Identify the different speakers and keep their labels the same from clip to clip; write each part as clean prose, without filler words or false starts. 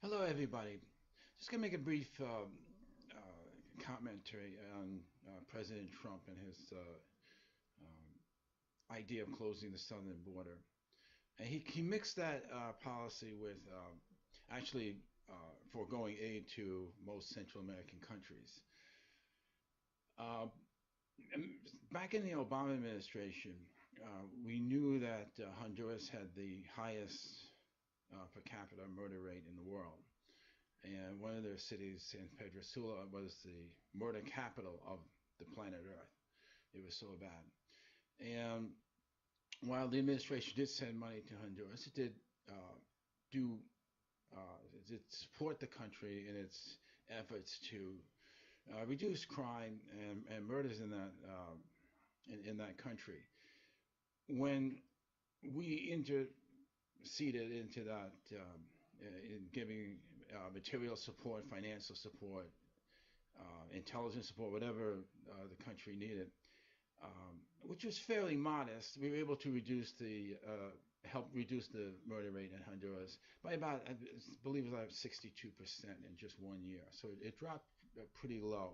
Speaker 1: Hello, everybody. Just going to make a brief commentary on President Trump and his um, idea of closing the southern border. And he mixed that policy with actually foregoing aid to most Central American countries. Uh, Back in the Obama administration, we knew that Honduras had the highest per capita murder rate in the world. And one of their cities, San Pedro Sula, was the murder capital of the planet Earth. It was so bad. And while the administration did send money to Honduras, it did do it did support the country in its efforts to reduce crime and murders in in that country. When we interceded into that in giving material support, financial support, intelligence support, whatever the country needed, which was fairly modest. We were able to help reduce the murder rate in Honduras by about, I believe it was about 62% in just 1 year. So it dropped pretty low.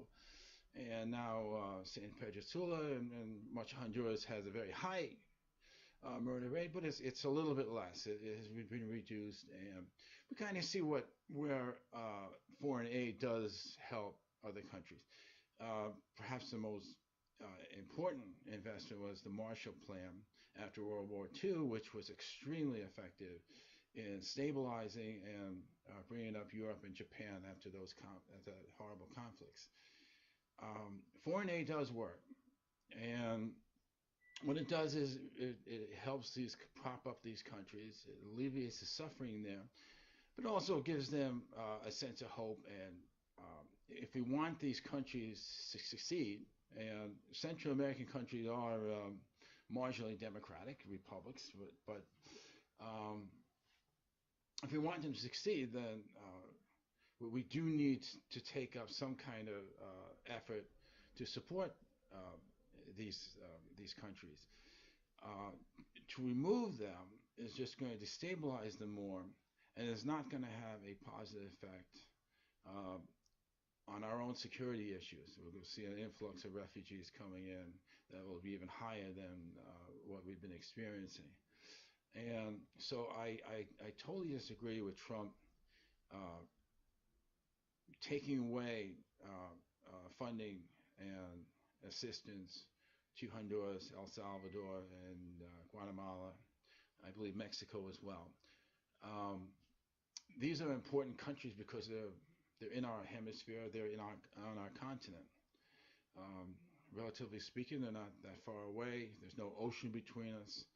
Speaker 1: And now San Pedro Sula and much of Honduras has a very high murder rate, but it's a little bit less. It has been reduced, and we kind of see where foreign aid does help other countries. Perhaps the most important investment was the Marshall Plan after World War II, which was extremely effective in stabilizing and bringing up Europe and Japan after after horrible conflicts. Foreign aid does work, and what it does is it helps these prop up these countries, it alleviates the suffering there, but also gives them a sense of hope. And if we want these countries to succeed, and Central American countries are marginally democratic republics, but um, if we want them to succeed, then we do need to take up some kind of effort to support uh, these countries. Uh, to remove them is just going to destabilize them more, and is not going to have a positive effect uh, on our own security issues. We're going to see an influx of refugees coming in that will be even higher than what we've been experiencing. And so I totally disagree with Trump uh, taking away funding and assistance to Honduras, El Salvador, and Guatemala. I believe Mexico as well. Um, these are important countries because they're in our hemisphere. They're in our on our continent. Um, Relatively speaking, they're not that far away. There's no ocean between us,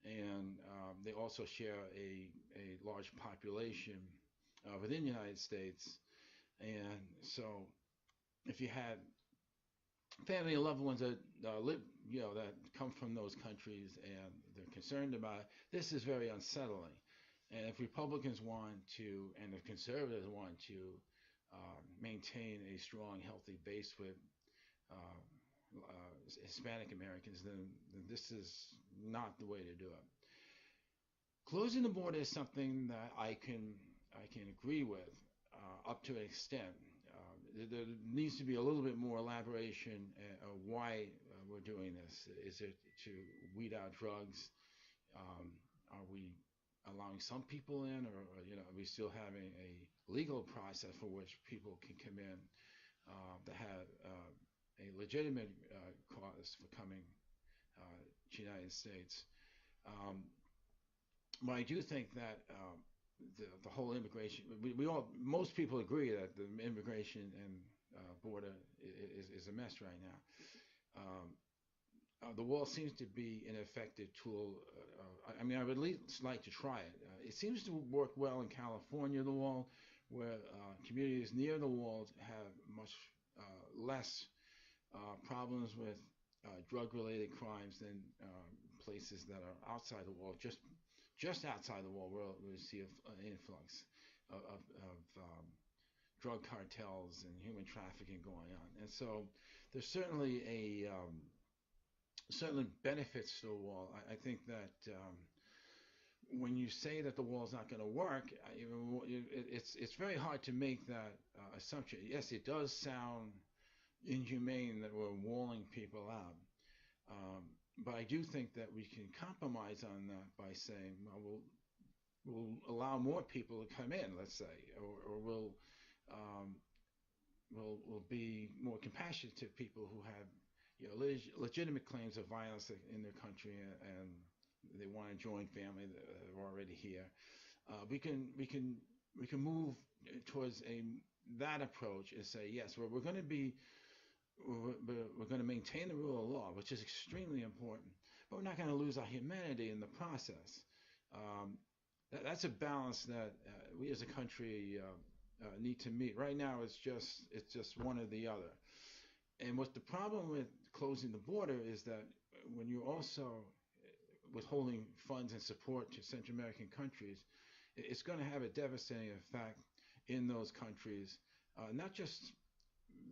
Speaker 1: and they also share a large population within the United States. And so, if you had family and loved ones that live, that come from those countries and they're concerned about it, this is very unsettling. And if Republicans want to, and if conservatives want to maintain a strong, healthy base with Hispanic Americans, then this is not the way to do it. Closing the border is something that I can agree with up to an extent. There needs to be a little bit more elaboration of why we're doing this. Is it to weed out drugs? Are we allowing some people in, or are we still having a legal process for which people can come in that have a legitimate cause for coming to the United States? Um, but I do think that the whole immigration, we all, most people agree that the immigration and border is a mess right now. Um, the wall seems to be an effective tool. I mean, I would at least like to try it. It seems to work well in California, the wall, where communities near the walls have much less problems with drug-related crimes than places that are outside the wall. Just outside the wall, we see an influx of drug cartels and human trafficking going on. And so there's certainly certainly benefits to the wall. I think that when you say that the wall is not going to work, it's very hard to make that assumption. Yes, it does sound inhumane that we're walling people out, um, but I do think that we can compromise on that by saying, well, we'll allow more people to come in, let's say, or um, we'll be more compassionate to people who have legitimate claims of violence in their country, and they want to join family that are already here. We can move towards that approach and say yes, we're going to be we're going to maintain the rule of law, which is extremely important, but we're not going to lose our humanity in the process. Um, that's a balance that we as a country need to meet. Right now, it's just one or the other. And what the problem with closing the border is that when you're also withholding funds and support to Central American countries, it's going to have a devastating effect in those countries, not just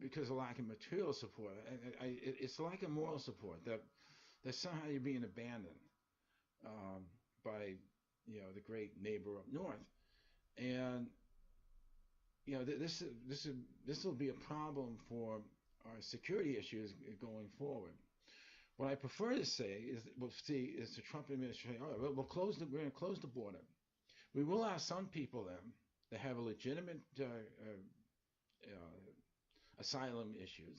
Speaker 1: because of lack of material support. It's lack of moral support that somehow you're being abandoned um, by the great neighbor up north, and this will be a problem for our security issues going forward. What I prefer to say is the Trump administration. All right, we're going to close the border. We will have some people then that have a legitimate asylum issues.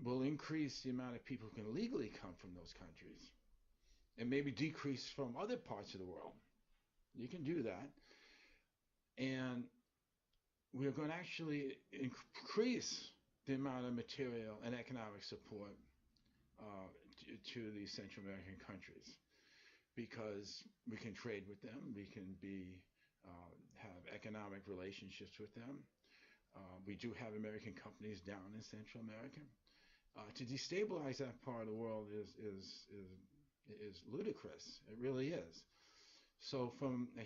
Speaker 1: We'll increase the amount of people who can legally come from those countries, and maybe decrease from other parts of the world. You can do that, and we're going to actually increase the amount of material and economic support to these Central American countries because we can trade with them, we can have economic relationships with them. We do have American companies down in Central America. To destabilize that part of the world is ludicrous. It really is. So, from a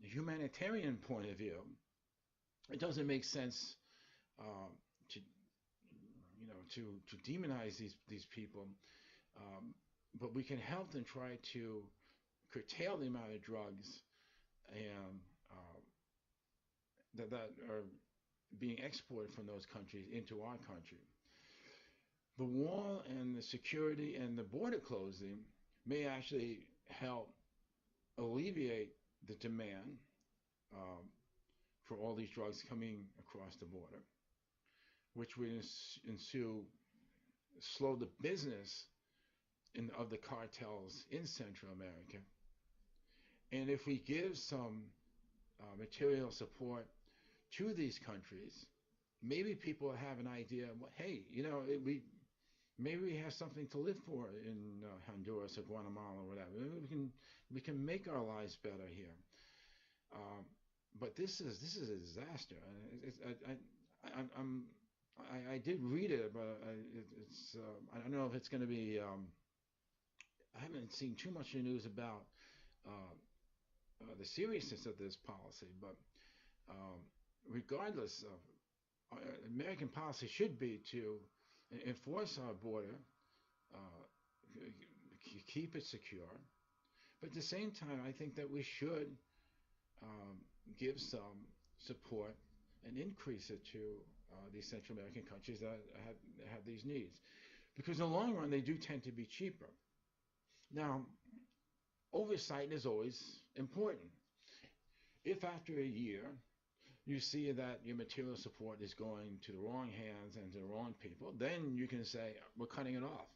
Speaker 1: humanitarian point of view, it doesn't make sense to to demonize these people, um, but we can help them try to curtail the amount of drugs and that are being exported from those countries into our country. The wall and the security and the border closing may actually help alleviate the demand um, for all these drugs coming across the border, which would slow the business of the cartels in Central America. And if we give some material support to these countries, maybe people have an idea. Well, hey, maybe we have something to live for in Honduras or Guatemala or whatever. Maybe we can make our lives better here. Um, but this is a disaster. I did read it, but I don't know if it's going to be. I haven't seen too much in the news about the seriousness of this policy, but um, regardless of American policy should be to enforce our border, keep it secure. But at the same time, I think that we should um, give some support and increase it to these Central American countries that have these needs. Because in the long run, they do tend to be cheaper. Now, oversight is always important. If after a year you see that your material support is going to the wrong hands and to the wrong people, then you can say, we're cutting it off.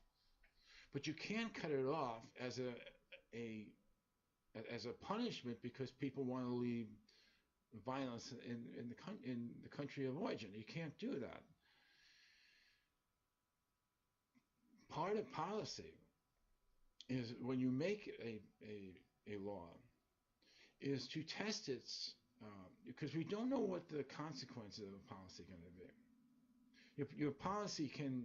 Speaker 1: But you can't cut it off a as a punishment because people want to leave violence in the country of origin. You can't do that. Part of policy is when you make a law is to test its because we don't know what the consequences of a policy are going to be. Your policy can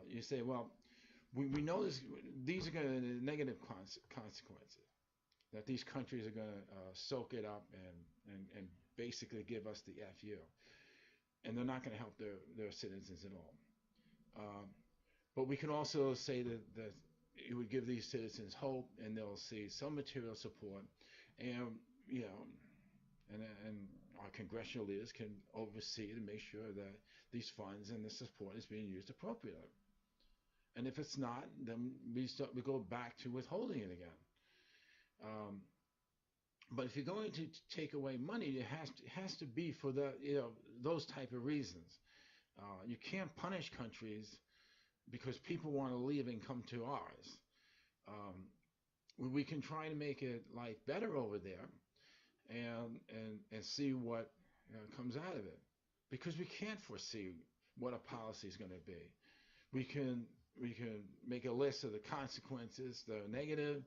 Speaker 1: you say, well, we know these are going to be negative consequences, that these countries are going to soak it up and basically give us the FU, and they're not going to help their citizens at all. But we can also say that it would give these citizens hope, and they'll see some material support, and you know, and our congressional leaders can oversee to make sure that these funds and the support is being used appropriately. And if it's not, then we go back to withholding it again. Um, but if you're going to take away money, it has to be for the those type of reasons. You can't punish countries because people want to leave and come to ours. We can try to make it life better over there, and see what comes out of it, because we can't foresee what a policy is going to be. We can we can make a list of the consequences, the negative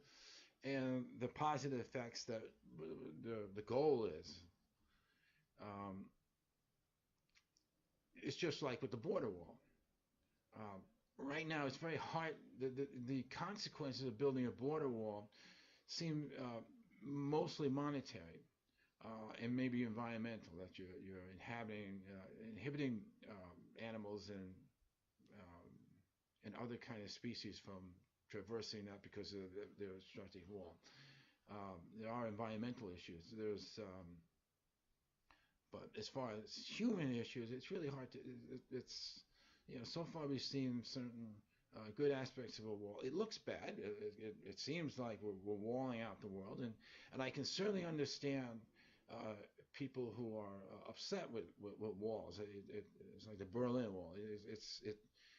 Speaker 1: and the positive effects that the goal is. Um, it's just like with the border wall. Right now, it's very hard. The consequences of building a border wall seem mostly monetary, and maybe environmental. That you're inhibiting animals um, and other kind of species from traversing that because of the obstructing wall. There are environmental issues. But as far as human issues, it's really hard to. It's so far we've seen certain good aspects of a wall. It looks bad. It seems like we're walling out the world, and I can certainly understand people who are upset with walls. It's like the Berlin Wall.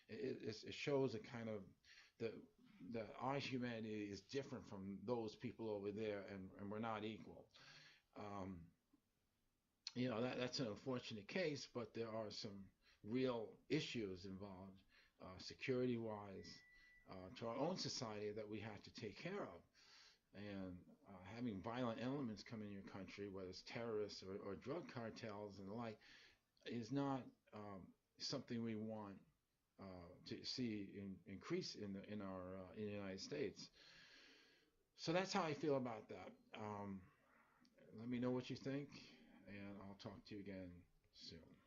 Speaker 1: It shows a kind of the that our humanity is different from those people over there, and we're not equal. Um, that's an unfortunate case, but there are some real issues involved, security-wise, to our own society that we have to take care of. And having violent elements come in your country, whether it's terrorists or drug cartels and the like, is not something we want to see increase in the United States. So that's how I feel about that. Let me know what you think, and I'll talk to you again soon.